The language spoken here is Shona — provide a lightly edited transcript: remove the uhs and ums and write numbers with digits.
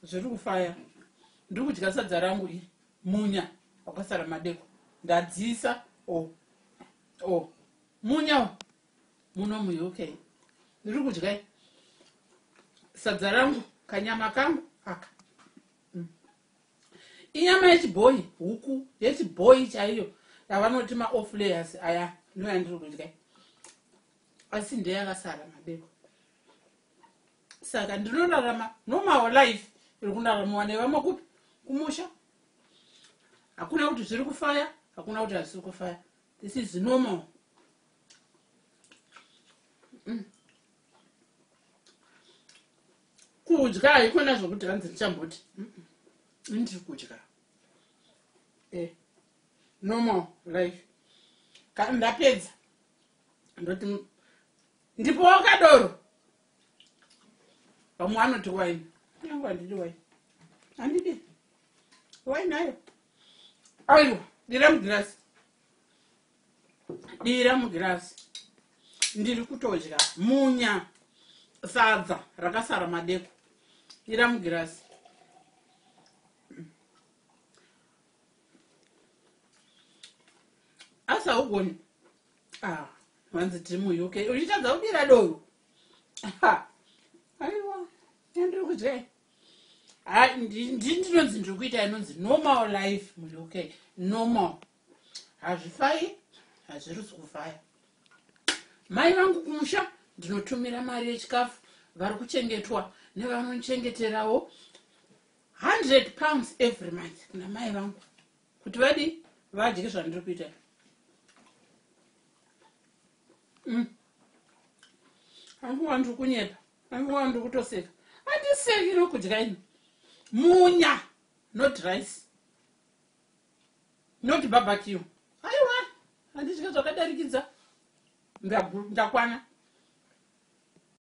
zviri kufaya. Ndiri kudya sadza rangu iri munya wakasara madeko. Ndadziisa munya muno mu-UK. Ndiri kudya sadza rangu kanyama kangu aka. Inyama yechibhoyi, huku yechibhoyi chaiyo yavanoti ma-off layers aya ndiyo yandiri kudya. Asi ndeyakasara madeko. Saka ndinorarama normal life iri kundaramiwa nevamwe kupi kumusha. Hakuna kuti zviri kufaya, hakuna kuti hazviri kufaya. This is normal. Kudya haikona zvokuti hanzi ndichamboti ndiri kudya. Normal life. Kana ndapedza ndoti ndipowo kadoro. Vamwe vanoti waini. Nyange handidi waini. Handidi. Waini nayo. Aiwa, dira mugirasi. Dira mugirasi. Ndiri kutodya munya sadza rakasara madeko. Dira mugirasi. Asa ugoni. Wanzi tiri mu-UK. Uchitadza kudira doro. Aiwa, ndiri kudya. Ndinonzi ndiri kuita inonzi normal life mu-UK. Normal. Hazvifai, hazviri kufaya. Mai vangu kumusha ndinotumira mari yechikafu vari kuchengetwa nevanochengeterawo £100 every month kuna mai vangu kuti vadi vadye zvandiri kuita. Hanguva ndiri kunyepa, hanguva ndiri kutoseka. Handiseki nokudya ini. Munya, not rice, not barbecue. Aiwa, handidya zvakadarikidza. Ndakwana.